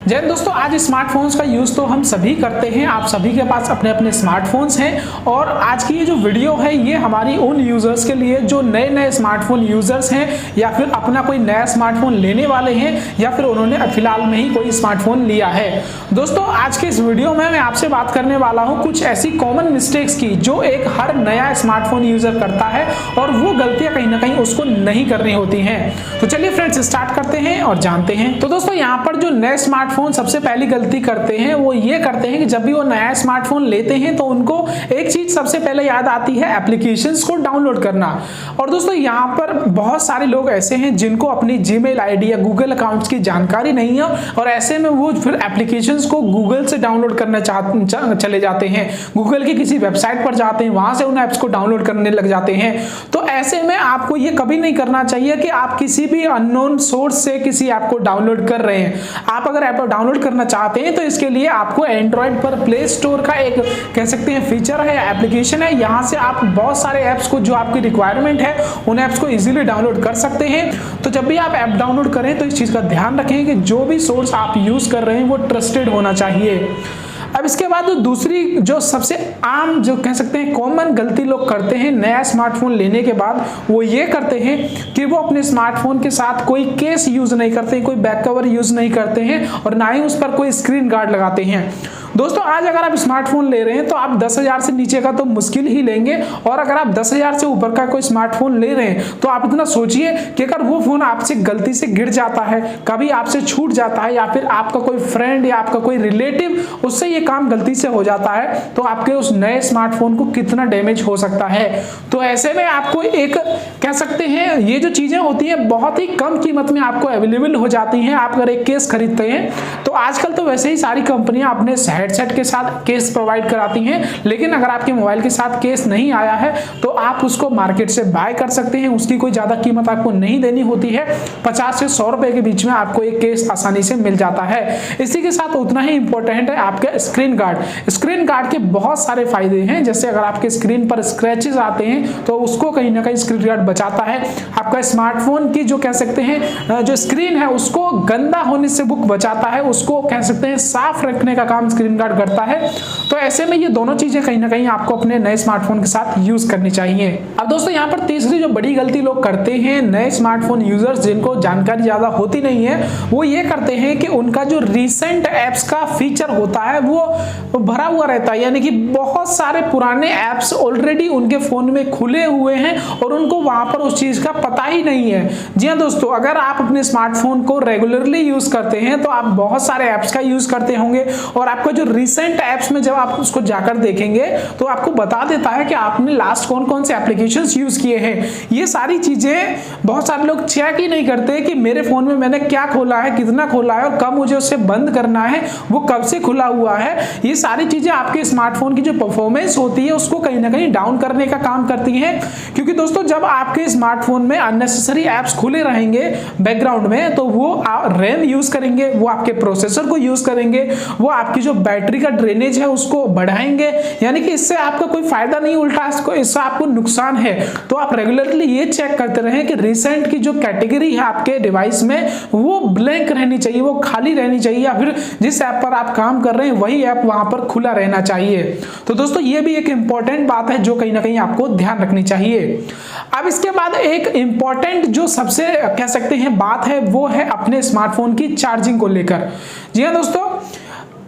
जय हिंद दोस्तों, आज स्मार्टफोन्स का यूज़ तो हम सभी करते हैं। आप सभी के पास अपने अपने स्मार्टफोन्स हैं और आज की ये जो वीडियो है ये हमारी उन यूज़र्स के लिए जो नए नए स्मार्टफोन यूज़र्स हैं या फिर अपना कोई नया स्मार्टफोन लेने वाले हैं या फिर उन्होंने फिलहाल में ही कोई स्मार्टफोन लिया है। दोस्तों, आज के इस वीडियो में मैं आपसे बात करने वाला हूँ कुछ ऐसी कॉमन मिस्टेक्स की जो एक हर नया स्मार्टफोन यूज़र करता है और वो गलतियाँ कहीं ना कहीं उसको नहीं करनी होती हैं। तो चलिए फ्रेंड्स, स्टार्ट करते हैं और जानते हैं। तो दोस्तों, यहाँ पर जो नए स्मार्टफोन सबसे पहली गलती करते हैं वो ये करते हैं कि जब भी वो नया स्मार्टफोन लेते हैं तो उनको एक चीज सबसे पहले याद आती है एप्लीकेशंस को डाउनलोड करना। और दोस्तों, यहाँ पर बहुत सारे लोग ऐसे हैं जिनको अपनी जीमेल आईडी या गूगल अकाउंट्स की जानकारी नहीं है और ऐसे में वो फिर एप्लीकेशंस को गूगल से डाउनलोड करना चले जाते हैं, गूगल की किसी वेबसाइट पर जाते हैं, वहां से उन ऐप्स को डाउनलोड करने लग जाते हैं। तो ऐसे में आपको ये कभी नहीं करना चाहिए कि आप किसी भी अननोन सोर्स से किसी ऐप को डाउनलोड कर रहे हैं। आप अगर ऐप डाउनलोड करना चाहते हैं तो इसके लिए आपको एंड्रॉइड पर प्ले स्टोर का एक कह सकते हैं फीचर है, एप्लीकेशन है। यहां से आप बहुत सारे ऐप्स को जो आपकी रिक्वायरमेंट है उन ऐप्स को इजीली डाउनलोड कर सकते हैं। तो जब भी आप ऐप डाउनलोड करें तो इस चीज का ध्यान रखें कि जो भी सोर्स आप यूज कर रहे हैं वो ट्रस्टेड होना चाहिए। अब इसके बाद दूसरी जो सबसे आम जो कह सकते हैं कॉमन गलती लोग करते हैं नया स्मार्टफोन लेने के बाद, वो ये करते हैं कि वो अपने स्मार्टफोन के साथ कोई केस यूज नहीं करते, कोई बैक कवर यूज नहीं करते हैं और ना ही उस पर कोई स्क्रीन गार्ड लगाते हैं। दोस्तों, आज अगर आप स्मार्टफोन ले रहे हैं तो आप 10,000 से नीचे का तो मुश्किल ही लेंगे और अगर आप 10,000 से ऊपर का कोई स्मार्टफोन ले रहे हैं तो आप इतना सोचिए कि अगर वो फोन आपसे गलती से गिर जाता है, कभी आपसे छूट जाता है या फिर आपका कोई फ्रेंड या आपका कोई रिलेटिव उससे ये काम गलती से हो जाता है तो आपके उस नए स्मार्टफोन को कितना डैमेज हो सकता है। तो ऐसे में आपको एक कह सकते हैं ये जो चीजें होती हैं बहुत ही कम कीमत में आपको अवेलेबल हो जाती हैं। आप अगर एक केस खरीदते हैं तो आजकल तो वैसे ही सारी कंपनियां अपने हेडसेट के साथ केस प्रोवाइड कराती हैं, लेकिन अगर आपके मोबाइल के साथ केस नहीं आया है तो आप उसको मार्केट से बाय कर सकते हैं। उसकी कोई ज्यादा कीमत आपको नहीं देनी होती है, 50 से 100 रुपए के बीच में आपको एक केस आसानी से मिल जाता है। इसी के साथ उतना ही इंपॉर्टेंट है आपका स्क्रीन गार्ड। स्क्रीन गार्ड के बहुत सारे फायदे हैं, जैसे अगर आपके स्क्रीन पर स्क्रैचेस आते हैं तो उसको कहीं ना कहीं स्क्रीन गार्ड बचाता है। आपका स्मार्टफोन की जो कह सकते हैं जो स्क्रीन है उसको गंदा होने से बुक बचाता है, उसको कह सकते हैं साफ रखने का काम स्क्रीन गार्ड करता है। तो ऐसे में ये दोनों चीजें कहीं ना कहीं आपको अपने नए स्मार्टफोन के साथ यूज करनी चाहिए। अब दोस्तों, यहाँ पर तीसरी जो बड़ी गलती लोग करते हैं नए स्मार्टफोन यूजर्स जिनको जानकारी ज्यादा होती नहीं है, वो ये करते हैं कि उनका जो रिसेंट एप्स का फीचर होता है वो भरा हुआ रहता है, यानी कि बहुत सारे पुराने एप्स ऑलरेडी उनके फोन में खुले हुए हैं और उनको वहां पर उस चीज का पता ही नहीं है। जी हाँ दोस्तों, अगर आप अपने स्मार्टफोन को रेगुलरली यूज करते हैं तो आप बहुत सारे एप्स का यूज करते होंगे और आपका जो रिसेंट एप्स में जब आप उसको जाकर देखेंगे तो आपको बता देता है कि आपने लास्ट कौन कौन से एप्लीकेशंस यूज किए हैं। ये सारी चीजें बहुत सारे लोग चेक ही नहीं करते कि मेरे फोन में मैंने क्या खोला है, कितना खोला है और कब मुझे उसे बंद करना है, वो कब से खुला हुआ है। ये सारी चीजें आपके स्मार्टफोन की जो परफॉर्मेंस होती है उसको कहीं ना कहीं डाउन करने का काम करती है। क्योंकि दोस्तों, जब आपके स्मार्टफोन में अननेसेसरी एप्स खुले रहेंगे बैकग्राउंड में तो वो रैम यूज करेंगे, वो आपके प्रोसेसर को यूज करेंगे, वो आपकी जो बैटरी का ड्रेनेज है उसको बढ़ाएंगे, यानी कि इससे आपका कोई फायदा नहीं, उल्टा इससे आपको नुकसान है। तो आप रेगुलरली ये चेक करते रहें कि रिसेंट की जो कैटेगरी है आपके डिवाइस में वो ब्लैंक रहनी चाहिए, वो खाली रहनी चाहिए या फिर जिस ऐप पर आप काम कर रहे हैं वही ऐप वहां पर खुला रहना चाहिए। तो दोस्तों, ये भी एक इंपॉर्टेंट बात है जो कहीं ना कहीं आपको ध्यान रखनी चाहिए। अब इसके बाद एक इंपॉर्टेंट जो सबसे कह सकते हैं बात है वो है अपने स्मार्टफोन की चार्जिंग को लेकर। जी हाँ दोस्तों,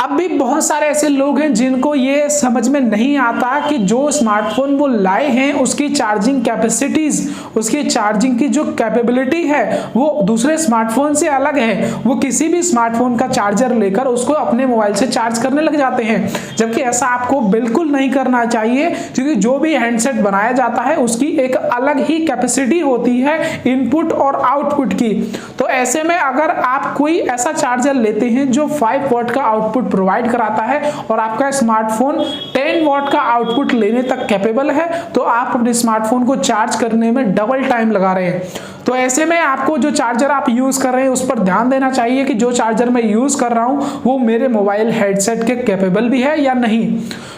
अब भी बहुत सारे ऐसे लोग हैं जिनको ये समझ में नहीं आता कि जो स्मार्टफोन वो लाए हैं उसकी चार्जिंग कैपेसिटीज, उसकी चार्जिंग की जो कैपेबिलिटी है वो दूसरे स्मार्टफोन से अलग है। वो किसी भी स्मार्टफोन का चार्जर लेकर उसको अपने मोबाइल से चार्ज करने लग जाते हैं, जबकि ऐसा आपको बिल्कुल नहीं करना चाहिए। क्योंकि जो भी हैंडसेट बनाया जाता है उसकी एक अलग ही कैपेसिटी होती है इनपुट और आउटपुट की। तो ऐसे में अगर आप कोई ऐसा चार्जर लेते हैं जो 5 वॉट का आउटपुट प्रोवाइड कराता है और आपका स्मार्टफोन 10 वॉट का आउटपुट लेने तक कैपेबल है तो आप अपने स्मार्टफोन को चार्ज करने में डबल टाइम लगा रहे हैं। तो ऐसे में आपको जो चार्जर आप यूज कर रहे हैं उस पर ध्यान देना चाहिए कि जो चार्जर मैं यूज कर रहा हूं वो मेरे मोबाइल हेडसेट के कैपेबल भी है या नहीं।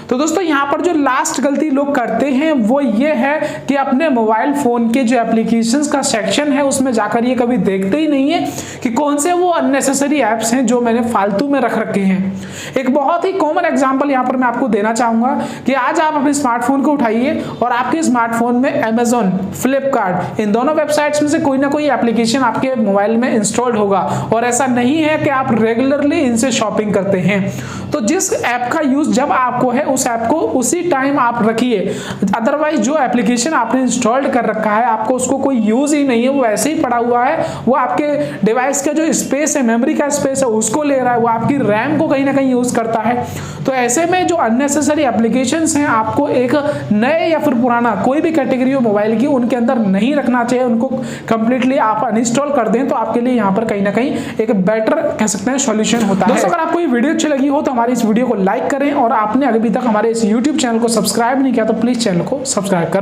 तो दोस्तों, यहाँ पर जो लास्ट गलती लोग करते हैं वो ये है कि अपने मोबाइल फोन के जो एप्लीकेशंस का सेक्शन है उसमें जाकर ये कभी देखते ही नहीं नहीं है कि कौन से वो अननेसेसरी ऐप्स हैं जो मैंने फालतू में रख रखे हैं। एक बहुत ही कॉमन एग्जांपल यहां पर मैं आपको देना चाहूंगा कि आज आप अपने स्मार्टफोन को उठाइए और आपके स्मार्टफोन में Amazon, फ्लिपकार्ट, इन दोनों वेबसाइट्स में से कोई ना कोई एप्लीकेशन आपके मोबाइल में इंस्टॉल्ड होगा और ऐसा नहीं है कि आप रेगुलरली इनसे शॉपिंग करते हैं। तो जिस ऐप का यूज जब आपको है उस ऐप को उसी टाइम आप रखिए, अदरवाइज जो एप्लीकेशन आपने इंस्टॉल्ड कर रखा है आपको उसको कोई यूज ही नहीं है, वो ऐसे ही पड़ा हुआ है, वो आपके डिवाइस का जो स्पेस है, मेमोरी का स्पेस है उसको ले रहा है, वो आपकी रैम को कहीं ना कहीं यूज करता है। तो ऐसे में जो अननेसेसरी एप्लीकेशंस हैं आपको एक नए या फिर पुराना कोई भी कैटेगरी हो मोबाइल की उनके अंदर नहीं रखना चाहिए, उनको कंप्लीटली आप अनइंस्टॉल कर दें तो आपके लिए यहाँ पर कहीं ना कहीं एक बेटर कह सकते हैं सॉल्यूशन होता है। दोस्तों अगर आपको ये वीडियो अच्छी लगी हो तो हमारी इस वीडियो को लाइक करें और आपने अभी तक हमारे इस YouTube चैनल को सब्सक्राइब नहीं किया तो प्लीज चैनल को सब्सक्राइब करें।